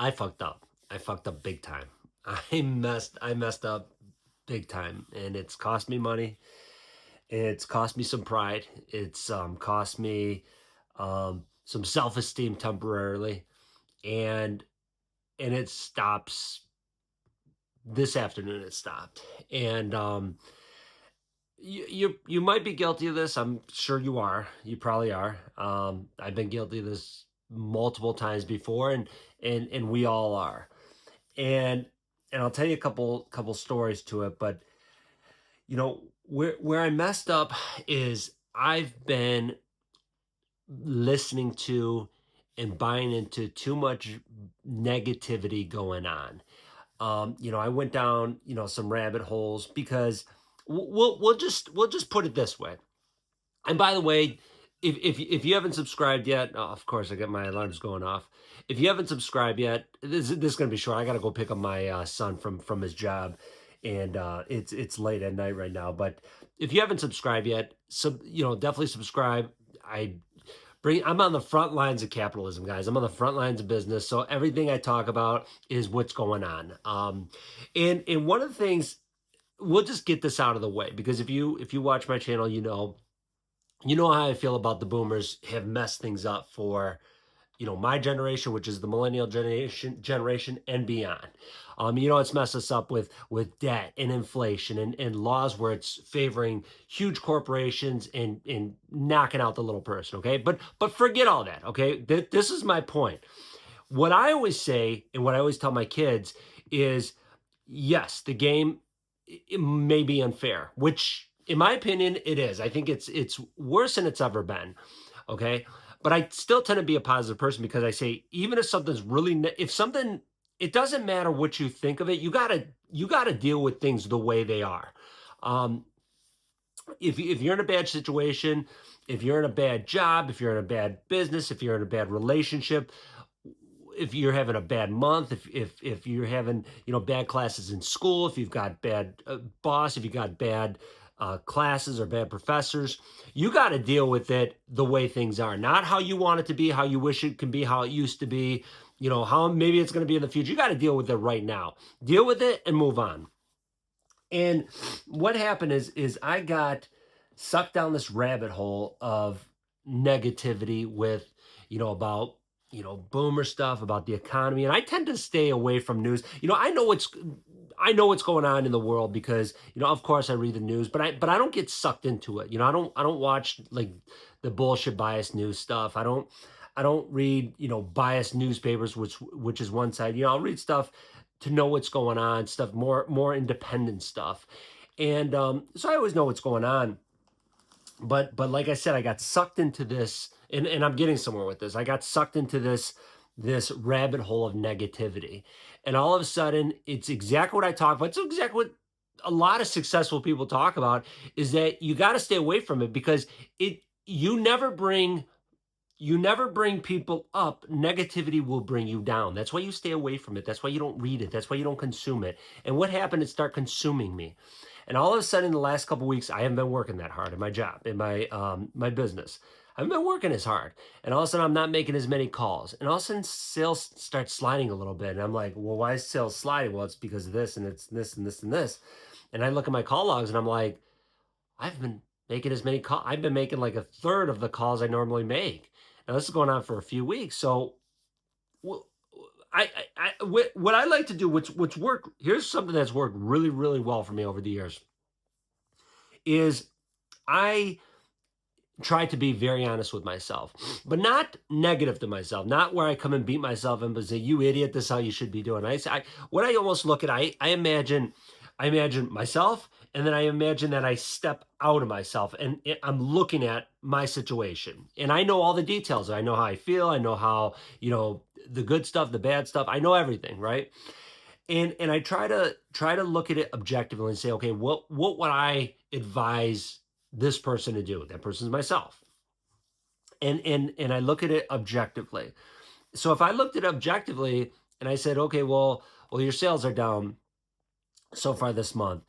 I fucked up. I fucked up big time. I messed up big time, and it's cost me money. It's cost me some pride. It's cost me some self-esteem temporarily, and it stops this afternoon. It stopped, and you might be guilty of this. I'm sure you are. You probably are. I've been guilty of this multiple times before, and we all are. And I'll tell you a couple stories to it, but where I messed up is I've been listening to and buying into too much negativity going on. I went down, some rabbit holes because we'll just put it this way. And by the way, if you haven't subscribed yet, oh, of course I got my alarms going off. If you haven't subscribed yet, this is gonna be short. I gotta go pick up my son from his job, and it's late at night right now. But if you haven't subscribed yet, definitely subscribe. I'm on the front lines of capitalism, guys. I'm on the front lines of business. So everything I talk about is what's going on. And one of the things, we'll just get this out of the way, because if you watch my channel, you know how I feel about the boomers have messed things up for my generation, which is the millennial generation and beyond. It's messed us up with debt and inflation and laws where it's favoring huge corporations and knocking out the little person. Okay, but forget all that. Okay, this is my point. What I always say and what I always tell my kids is, yes, the game, it may be unfair, which in my opinion it is. I think it's worse than it's ever been. Okay, but I still tend to be a positive person, because I say, even if something's really if something, it doesn't matter what you think of it. You got to deal with things the way they are. Um, if you're in a bad situation, if you're in a bad job, if you're in a bad business, if you're in a bad relationship, if you're having a bad month, if you're having bad classes in school, if you've got bad boss, if you got bad classes or bad professors, you got to deal with it the way things are, not how you want it to be, how you wish it can be, how it used to be, how maybe it's going to be in the future. You got to deal with it right now. Deal with it and move on. And what happened is I got sucked down this rabbit hole of negativity with, about, boomer stuff, about the economy. And I tend to stay away from news. I know what's going on in the world, because, of course I read the news, but I don't get sucked into it. I don't watch like the bullshit biased news stuff. I don't read, biased newspapers, which is one side. I'll read stuff to know what's going on, stuff more independent stuff. And so I always know what's going on. But like I said, I got sucked into this, and I'm getting somewhere with this. I got sucked into this rabbit hole of negativity. And all of a sudden, it's exactly what I talk about. It's exactly what a lot of successful people talk about, is that you got to stay away from it, because it you never bring people up. Negativity will bring you down. That's why you stay away from it. That's why you don't read it. That's why you don't consume it. And what happened? It started consuming me. And all of a sudden, in the last couple of weeks, I haven't been working that hard in my job, in my business. I haven't been working as hard. And all of a sudden, I'm not making as many calls. And all of a sudden, sales start sliding a little bit. And I'm like, well, why is sales sliding? Well, it's because of this, and it's this, and this, and this. And I look at my call logs, and I'm like, I've been making as many calls. I've been making like a third of the calls I normally make. Now this is going on for a few weeks. So wh- what I like to do, what's worked. Here's something that's worked really, really well for me over the years. Is I try to be very honest with myself, but not negative to myself. Not where I come and beat myself and say, "You idiot! This is how you should be doing." What I almost look at, I imagine myself, and then I imagine that I step out of myself, and I'm looking at my situation, and I know all the details. I know how I feel. I know how, the good stuff, the bad stuff. I know everything, right? And I try to look at it objectively and say, okay, what would I advise this person to do? That person's myself. And I look at it objectively. So if I looked at it objectively and I said, okay, well, your sales are down so far this month.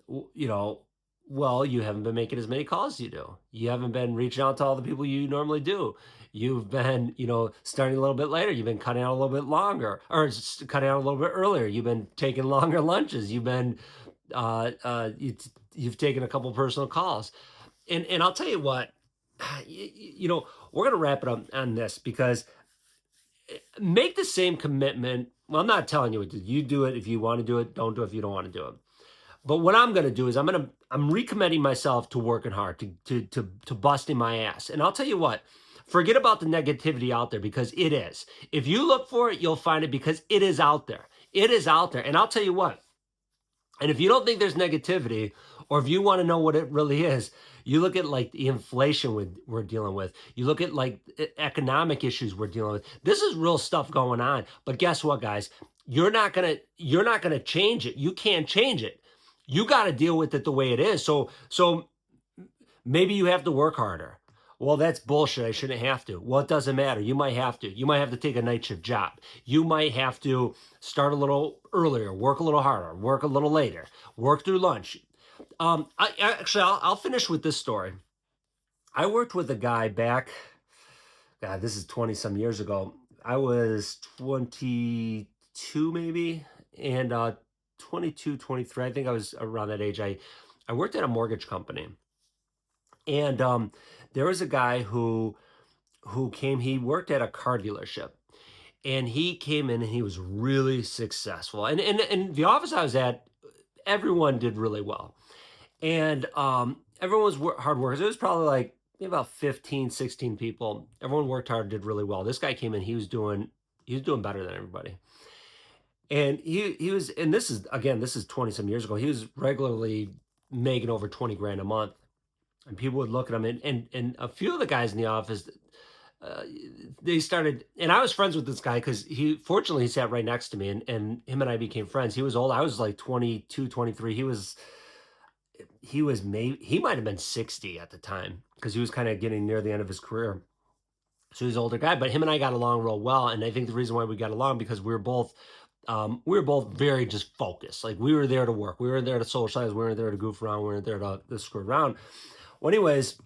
You know, Well, you haven't been making as many calls as you do. You haven't been reaching out to all the people you normally do. You've been, starting a little bit later. You've been cutting out a little bit longer, or cutting out a little bit earlier. You've been taking longer lunches. You've been, you've taken a couple personal calls, and I'll tell you what, we're gonna wrap it up on this because make the same commitment. Well, I'm not telling you what to do. You do it if you want to do it. Don't do it if you don't want to do it. But what I'm going to do is I'm recommitting myself to working hard, to busting my ass. And I'll tell you what, forget about the negativity out there because it is. If you look for it, you'll find it because it is out there. It is out there. And I'll tell you what, and if you don't think there's negativity, or if you want to know what it really is, you look at like the inflation we're dealing with. You look at like economic issues we're dealing with. This is real stuff going on. But guess what, guys? You're not gonna change it. You can't change it. You got to deal with it the way it is. So maybe you have to work harder. Well, that's bullshit. I shouldn't have to. Well, it doesn't matter. You might have to. You might have to take a night shift job. You might have to start a little earlier, work a little harder, work a little later, work through lunch. I'll finish with this story. I worked with a guy back, God, this is 20 some years ago. I was 22 maybe, and 22, 23. I think I was around that age. I worked at a mortgage company, and there was a guy who came. He worked at a car dealership, and he came in and he was really successful. And the office I was at, everyone did really well, and everyone was hard workers. It was probably like maybe about 15, 16 people. Everyone worked hard, did really well. This guy came in. He was doing better than everybody. And he was, and this is 20 some years ago. He was regularly making over 20 grand a month. And people would look at him, and a few of the guys in the office, uh, they started, and I was friends with this guy because fortunately he sat right next to me, and him and I became friends. He was old. I was like 22, 23. He was maybe, he might have been 60 at the time because he was kind of getting near the end of his career. So he's an older guy, but him and I got along real well. And I think the reason why we got along because we were both very just focused. Like we were there to work, we were there to socialize, we were there to goof around, we were there to screw around. Well, anyways,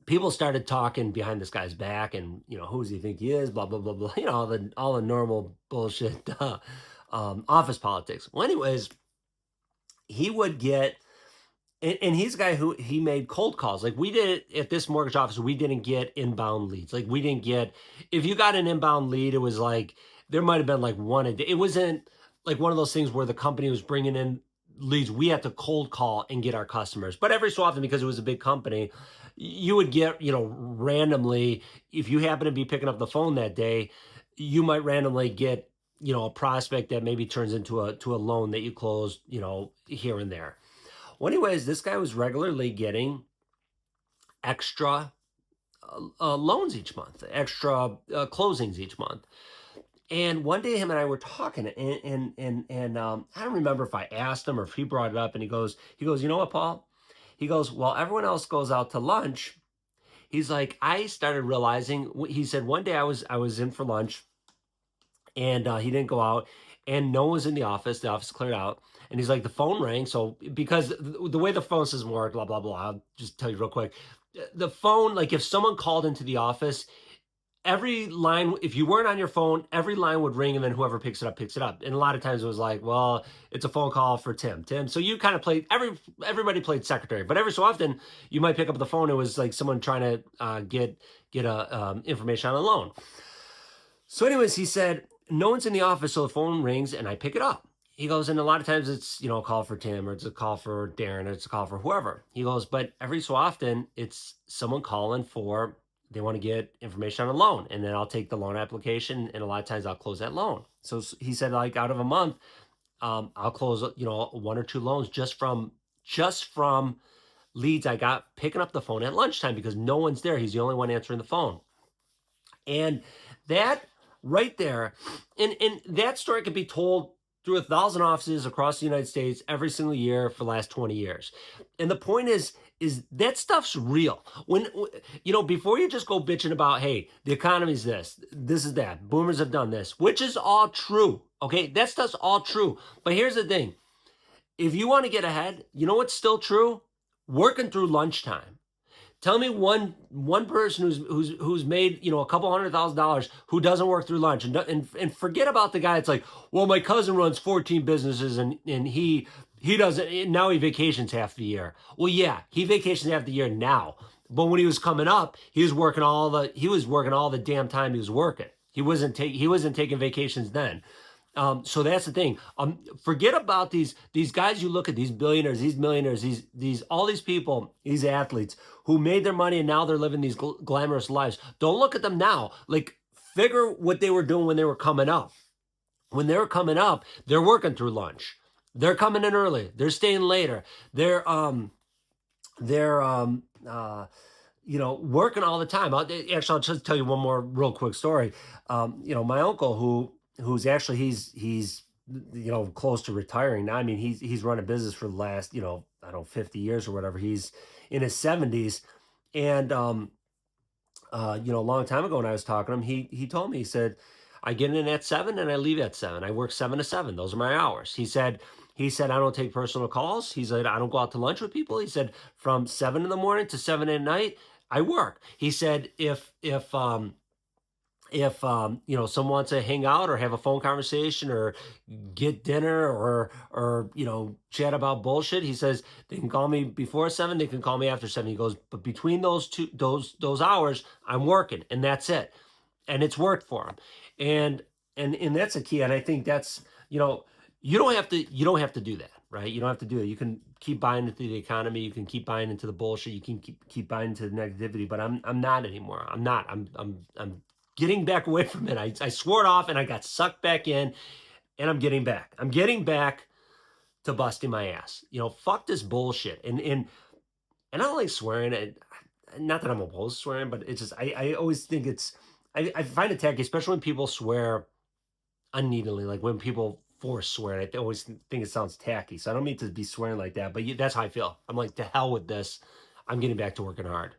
people started talking behind this guy's back, and who does he think he is? Blah blah blah blah. All the normal bullshit, office politics. Well, anyways, he would get and he's a guy who he made cold calls. Like we did at this mortgage office, we didn't get inbound leads. Like we didn't get, if you got an inbound lead, it was like, there might have been like one a day. It wasn't like one of those things where the company was bringing in leads. We had to cold call and get our customers. But every so often, because it was a big company, you would get, randomly, if you happen to be picking up the phone that day, you might randomly get, a prospect that maybe turns into a loan that you close, here and there. Well, anyways, this guy was regularly getting extra loans each month, extra closings each month. And one day, him and I were talking, and I don't remember if I asked him or if he brought it up. And he goes, you know what, Paul? He goes, well, everyone else goes out to lunch. He's like, I started realizing. He said one day I was in for lunch, and he didn't go out, and no one was in the office. The office cleared out, and he's like, the phone rang. So because the way the phone system worked, blah blah blah. I'll just tell you real quick. The phone, like if someone called into the office, every line, if you weren't on your phone, every line would ring, and then whoever picks it up picks it up. And a lot of times it was like, well, it's a phone call for Tim. So you kind of played, everybody played secretary, but every so often you might pick up the phone. It was like someone trying to get a information on a loan. So anyways, he said no one's in the office, so the phone rings and I pick it up. He goes, and a lot of times it's, a call for Tim, or it's a call for Darren, or it's a call for whoever. He goes, but every so often it's someone calling for, they want to get information on a loan, and then I'll take the loan application, and a lot of times I'll close that loan. So he said, like out of a month, I'll close, one or two loans just from leads I got picking up the phone at lunchtime because no one's there. He's the only one answering the phone. And that right there, and that story could be told through 1,000 offices across the United States every single year for the last 20 years. And the point is that stuff's real. When, before you just go bitching about, hey, the economy's this is that, boomers have done this, which is all true. Okay, that stuff's all true. But here's the thing. If you want to get ahead, you know what's still true? working through lunchtime. Tell me one person who's made, a couple $100,000 who doesn't work through lunch, and forget about the guy that's like, well, my cousin runs 14 businesses and he doesn't, now he vacations half the year. Well, yeah, he vacations half the year now. But when he was coming up, he was working all the damn time he was working. He wasn't taking vacations then. So that's the thing. Forget about these guys. You look at these billionaires, these millionaires, these all these people, these athletes who made their money and now they're living these glamorous lives. Don't look at them now. Like, figure what they were doing when they were coming up. When they were coming up, they're working through lunch. They're coming in early. They're staying later. They're working all the time. I'll just tell you one more real quick story. My uncle who's actually he's close to retiring now. I mean, he's run a business for the last, I don't know, 50 years or whatever. He's in his 70s. And a long time ago when I was talking to him, he told me, he said, I get in at 7 and I leave at 7. I work 7 to 7. Those are my hours. He said, I don't take personal calls. He said, I don't go out to lunch with people. He said, from 7 in the morning to 7 at night, I work. He said, if someone wants to hang out or have a phone conversation or get dinner or chat about bullshit, he says they can call me before 7, they can call me after 7. He goes, but between those hours, I'm working, and that's it. And it's worked for him. And that's a key. And I think that's, you don't have to do that, right? You don't have to do it. You can keep buying into the economy. You can keep buying into the bullshit. You can keep buying into the negativity. But I'm not anymore. I'm not. I'm getting back away from it. I swore it off and I got sucked back in, and I'm getting back. I'm getting back to busting my ass. Fuck this bullshit. And I don't like swearing. Not that I'm opposed to swearing, but it's just I always think I find it tacky, especially when people swear unneedingly, like when people force swear. I always think it sounds tacky. So I don't mean to be swearing like that, but that's how I feel. I'm like, to hell with this. I'm getting back to working hard.